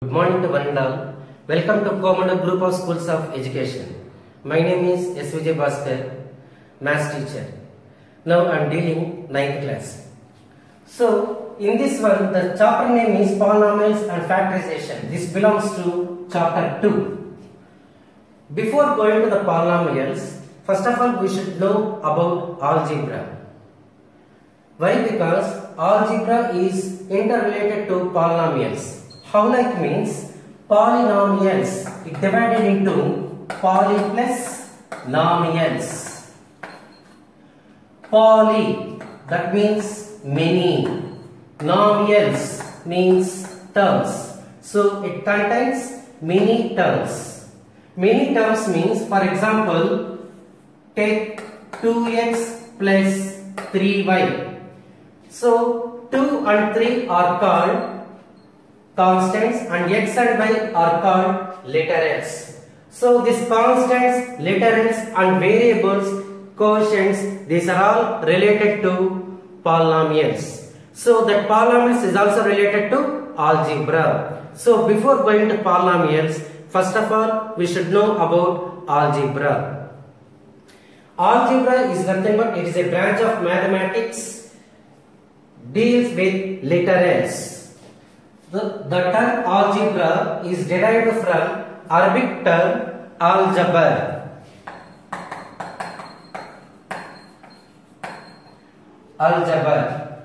Good morning to one and all. Welcome to Commander Group of Schools of Education. My name is S. Vijay Bhaskar, Maths teacher. Now I am dealing 9th class. So in this one, the chapter name is Polynomials and Factorization. This belongs to chapter 2. Before going to the polynomials, first of all we should know about algebra. Why? Because algebra is interrelated to polynomials. How like means polynomials, it divided into poly plus nomials. Poly, that means many. Nomials means terms. So it contains many terms. Many terms means, for example, take 2x plus 3y. So 2 and 3 are called constants and x and y are called literals. So these constants, literals and variables, quotients, these are all related to polynomials. So that polynomials is also related to algebra. So before going to polynomials, first of all we should know about algebra. Algebra is nothing but it is a branch of mathematics, deals with literals. The term algebra is derived from Arabic term aljabar. Aljabar.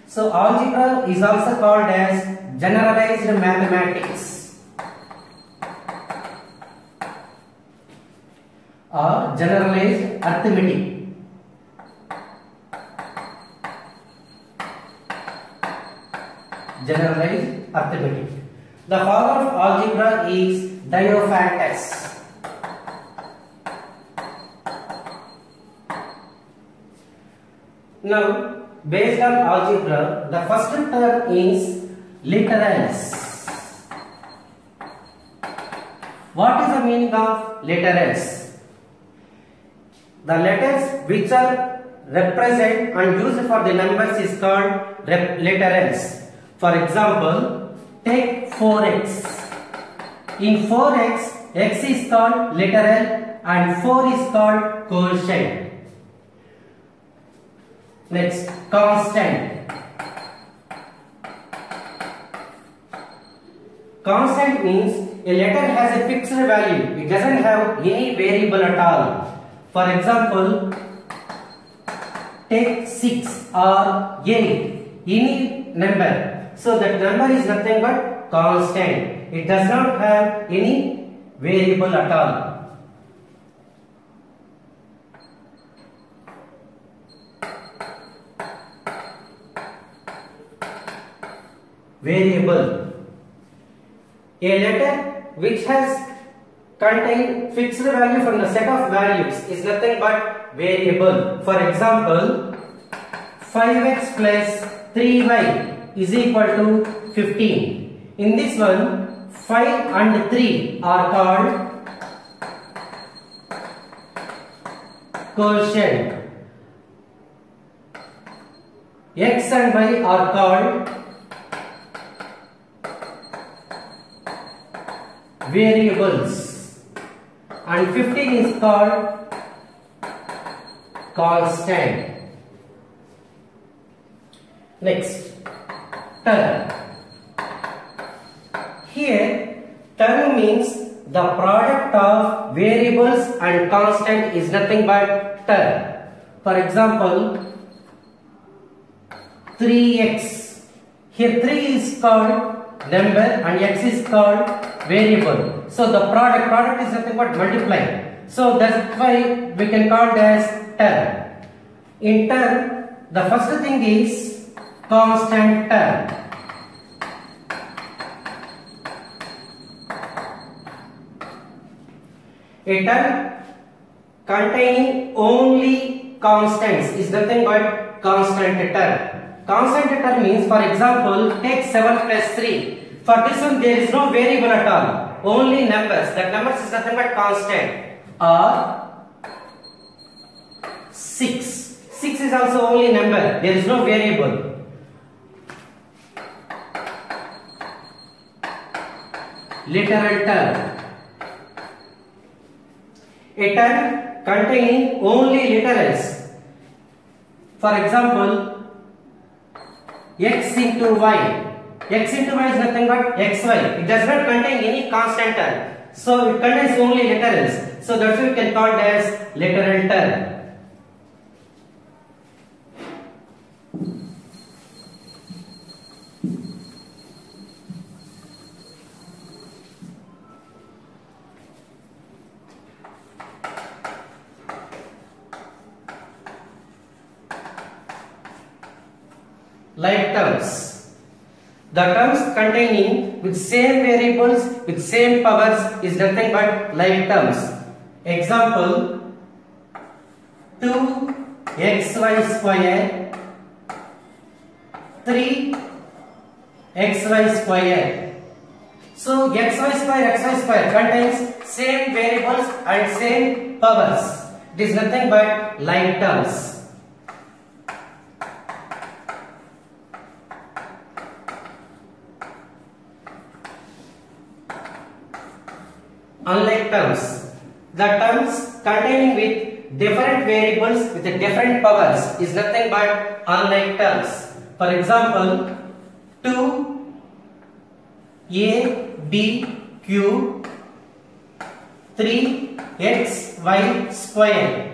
So algebra is also called as generalized mathematics or generalized arithmetic. Generalized arithmetic. The father of algebra is Diophantus. Now, based on algebra, the first term is literals. What is the meaning of literals? The letters which are represent and used for the numbers is called literals. For example, take 4x. In 4x, x is called literal and 4 is called quotient. Next, constant. Constant means a letter has a fixed value. It doesn't have any variable at all. For example, take 6 or 8, any number. So that number is nothing but constant. It does not have any variable at all. Variable. A letter which has contained fixed value from the set of values is nothing but variable. For example, 5x plus 3y is equal to 15. In this one, 5 and 3 are called quotient. X and y are called variables. And 15 is called constant. Next, term. Here, term means the product of variables and constant is nothing but term. For example, 3x. Here 3 is called number and x is called variable. So the product is nothing but multiply. So that's why we can call it as term. In term, the first thing is constant term. A term containing only constants is nothing but constant term. Constant term means, for example, take 7 plus 3. For this one there is no variable at all. Only numbers. That numbers is nothing but constant. Or 6. 6 is also only number. There is no variable. literal term. A term containing only literals. For example, x into y. X into y is nothing but xy. It does not contain any constant term. So it contains only literals. So that's why we can call it as literal term. Like terms. The terms containing with same variables with same powers is nothing but like terms. Example, 2xy square, 3xy square. So xy square contains same variables and same powers. It is nothing but like terms. Unlike terms, the terms containing with different variables with different powers is nothing but unlike terms. For example, 2a/b³ 3xy square.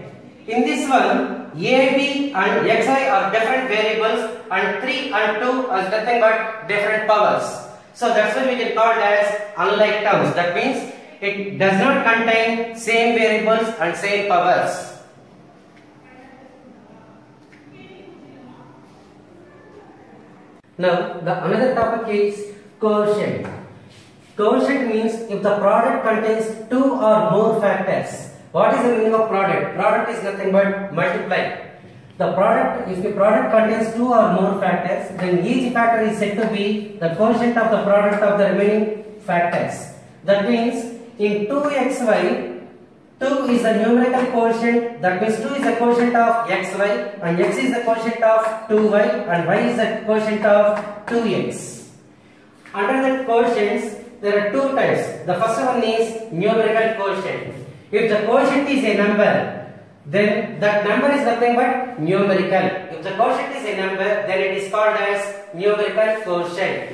In this one, a, b and xy are different variables and 3 and 2 are nothing but different powers. So that's why we can call it as unlike terms. That means it does not contain same variables and same powers. Now the another topic is quotient. Quotient means if the product contains two or more factors. What is the meaning of product? Product is nothing but multiply. The product, if the product contains two or more factors, then each factor is said to be the quotient of the product of the remaining factors. That means in 2xy, 2 is the numerical quotient, that means 2 is the quotient of xy and x is the quotient of 2y and y is the quotient of 2x. Under the quotients, there are two types. The first one is numerical quotient. If the quotient is a number, then that number is nothing but numerical. If the quotient is a number, then it is called as numerical quotient.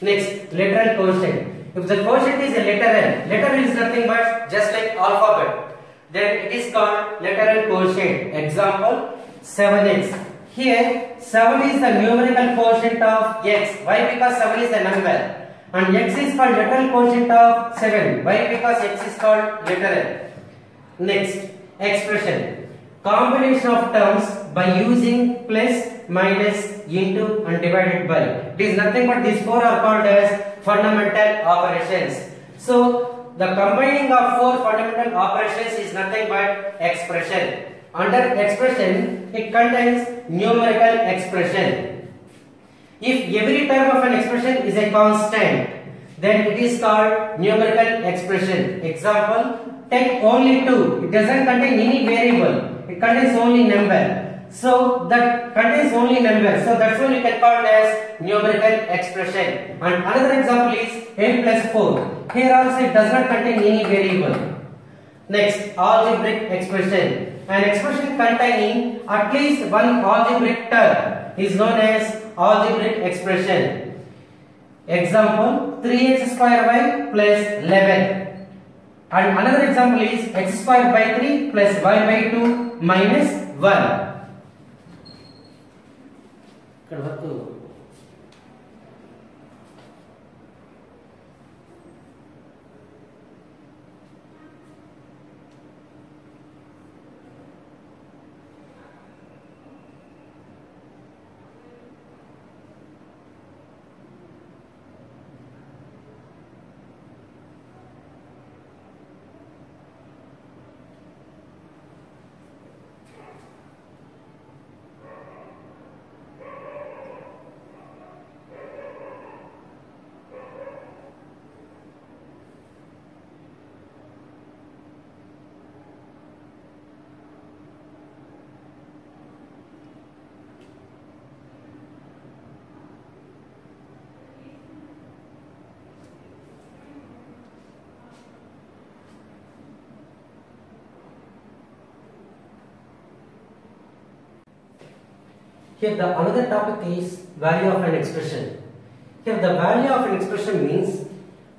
Next, literal quotient. If the quotient is a literal is nothing but just like alphabet, then it is called literal quotient. Example, 7x. Here, 7 is the numerical quotient of x. Why? Because 7 is the number. And x is called literal quotient of 7. Why? Because x is called literal. Next, expression. Combination of terms by using plus, minus, into and divided by. It is nothing but these four are called as fundamental operations. So the combining of four fundamental operations is nothing but expression. Under expression, it contains numerical expression. If every term of an expression is a constant, then it is called numerical expression. Example, take only 2. It doesn't contain any variable. It contains only number. So that contains only number. So that's why we can call it as numerical expression. And another example is n plus 4. Here also it does not contain any variable. Next, algebraic expression. An expression containing at least one algebraic term is known as algebraic expression. Example, 3x square y plus 11. And another example is x square by 3 plus y by 2 minus 1. Here the another topic is value of an expression. Here the value of an expression means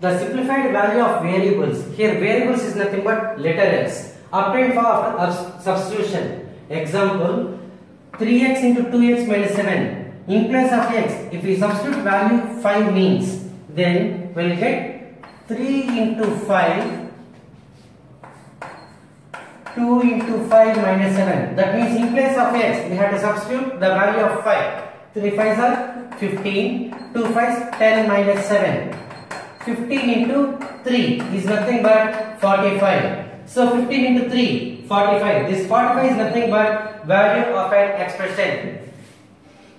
the simplified value of variables. Here variables is nothing but letters obtained for after substitution. Example, 3x into 2x minus 7. In place of x, if we substitute value 5 means, then we'll get 3 into 5, 2 into 5 minus 7. That means in place of x, we have to substitute the value of 5. 3 5s are 15, 2 5s 10 minus 7. 15 into 3 is nothing but 45. So 15 into 3, 45. This 45 is nothing but value of an expression.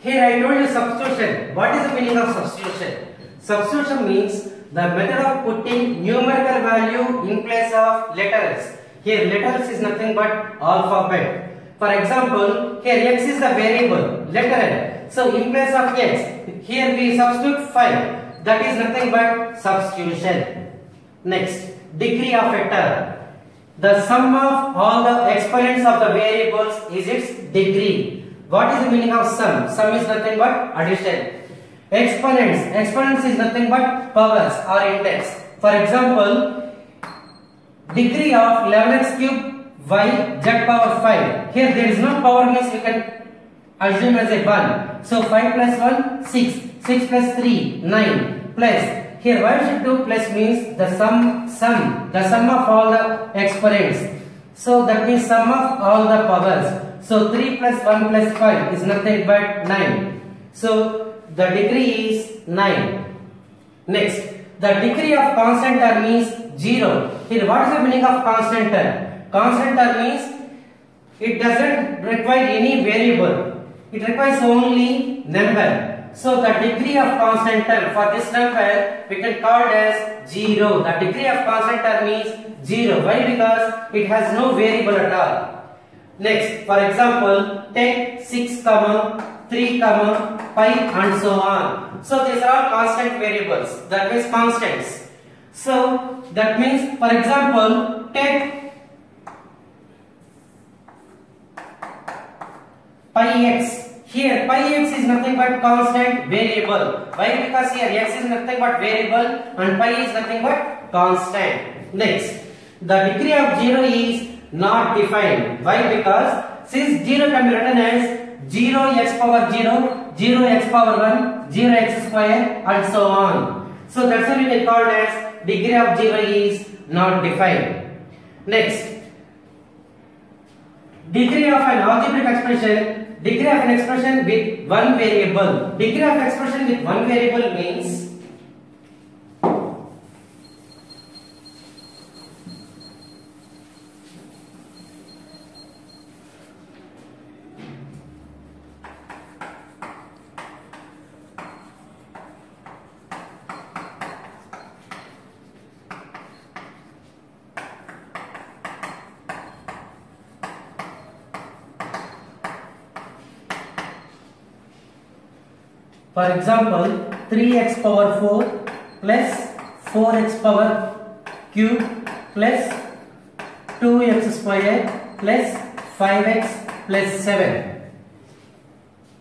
Here I told you substitution. What is the meaning of substitution? Substitution means the method of putting numerical value in place of letters. Here letters is nothing but alphabet. For example, here x is the variable, letter N. So in place of x, here we substitute 5. That is nothing but substitution. Next, degree of a term. The sum of all the exponents of the variables is its degree. What is the meaning of sum? Sum is nothing but addition. Exponents is nothing but powers or index. For example, degree of 11x cube y z power 5. Here there is no power means we can assume as a 1. So 5 plus 1, 6. 6 plus 3, 9. Plus, here why should do plus means the sum of all the exponents. So that means sum of all the powers. So 3 plus 1 plus 5 is nothing but 9. So the degree is 9. Next, the degree of constant term means 0. Here what is the meaning of constant term? Constant term means it doesn't require any variable. It requires only number. So the degree of constant term for this number we can call it as 0. The degree of constant term is 0. Why? Because it has no variable at all. Next, for example, take 6, 3, 5 and so on. So these are all constant variables. That means constants. So that means, for example, take pi x. Here pi x is nothing but constant variable. Why? Because here x is nothing but variable and pi is nothing but constant. Next, the degree of 0 is not defined. Why? Because since 0 can be written as 0x power 0, 0x power 1, 0x square and so on. So that's why we can call it as degree of 0 is not defined. Next, degree of an algebraic expression. Degree of an expression with one variable. Degree of expression with one variable means for example 3x power 4 plus 4x power cube plus 2x square plus 5x plus 7.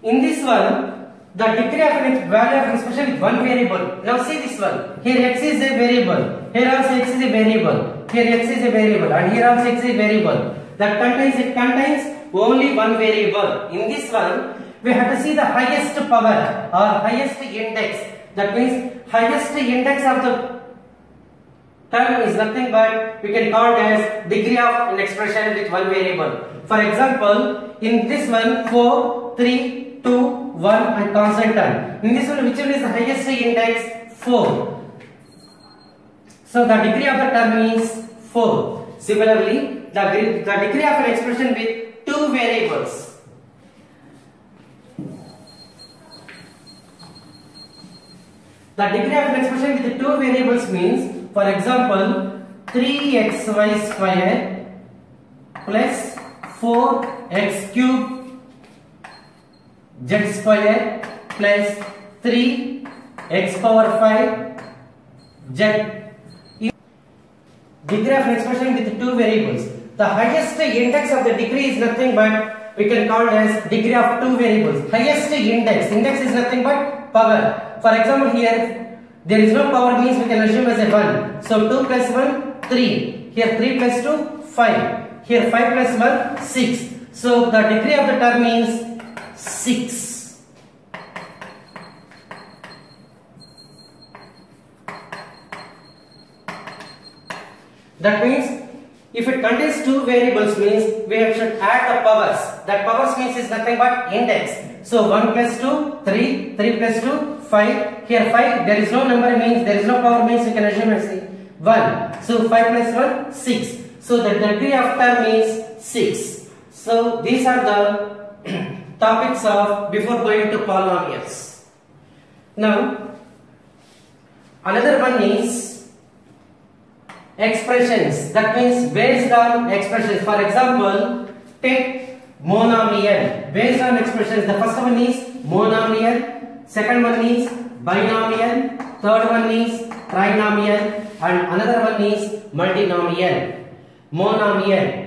In this one, the degree of an value of an expression with one variable. Now see this one. Here x is a variable. Here also x is a variable. Here x is a variable, and here also x is a variable. That contains only one variable. In this one, we have to see the highest power or highest index. That means highest index of the term is nothing but we can call it as degree of an expression with one variable. For example, in this one 4, 3, 2, 1 and constant term. In this one, which one is the highest index? 4. So the degree of the term is 4. Similarly, the degree of an expression with two variables. The degree of an expression with two variables means, for example, 3xy square plus 4x cube z square plus 3x power 5 z. Degree of an expression with two variables. The highest index of the degree is nothing but we can call it as degree of two variables. Highest index. Index is nothing but power. For example, here there is no power means we can assume as a 1. So 2 plus 1, 3. Here 3 plus 2, 5. Here 5 plus 1, 6. So the degree of the term is 6. That means if it contains two variables means we should add the powers. That powers means is nothing but index. So 1 plus 2, 3, 3 plus 2, 5. Here 5, there is no number means there is no power means we can assume as 1. So 5 plus 1, 6. So the degree of term is 6. So these are the topics of before going to polynomials. Now another one is expressions. That means based on expressions. For example, take monomial. Based on expressions, the first one is monomial, second one is binomial, third one is trinomial, and another one is multinomial. Monomial.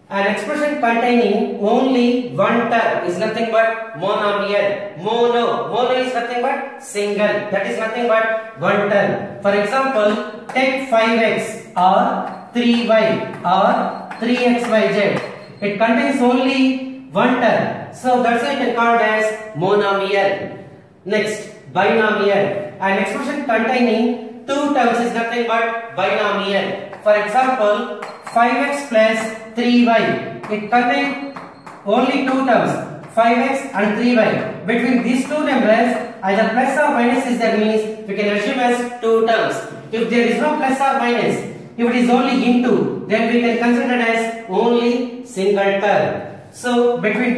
An expression containing only one term is nothing but monomial. Mono is nothing but single. That is nothing but one term. For example, take 5x or 3y or 3xyz. It contains only one term. So that's why you can call it as monomial. Next, binomial. An expression containing two terms is nothing but binomial. For example, 5x plus 3y. It contains only two terms, 5x and 3y. Between these two numbers, either plus or minus is there means we can assume as two terms. If there is no plus or minus, if it is only into, then we can consider it as only single term. So between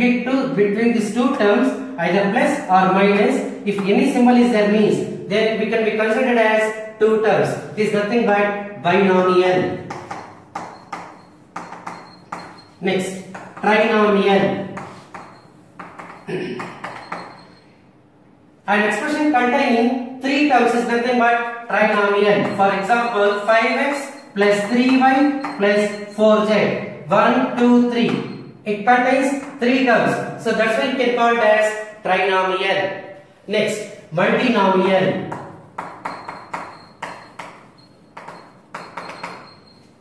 these two terms, either plus or minus, if any symbol is there means, then we can be considered as two terms. It is nothing but binomial. Next, trinomial. An expression containing three terms is nothing but trinomial. For example, 5x plus 3y plus 4z. 1, 2, 3. It contains three terms. So that's why you can call it as trinomial. Next, multinomial.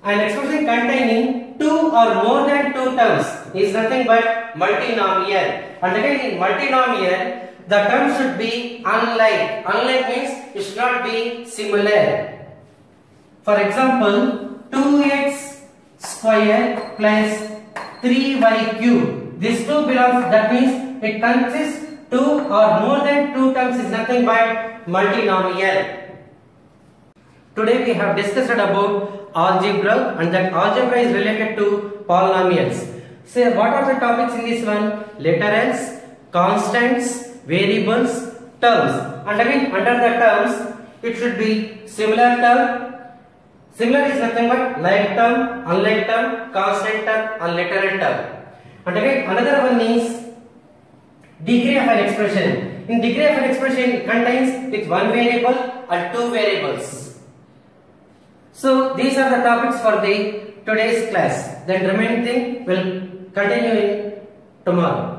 An expression containing two or more than two terms is nothing but multinomial. And again in multinomial, the term should be unlike. Unlike means it should not be similar. For example, 2x square plus 3y cube. These two belongs, that means it consists two or more than two terms is nothing but multinomial. Today we have discussed about algebra, and that algebra is related to polynomials. So what are the topics in this one? Literals, constants, variables, terms. And again under the terms it should be similar term. Similar is nothing but like term, unlike term, constant term, and literal term. And again another one is degree of an expression. In degree of an expression it contains with one variable and two variables. So these are the topics for the today's class. Then remaining thing will continue in tomorrow.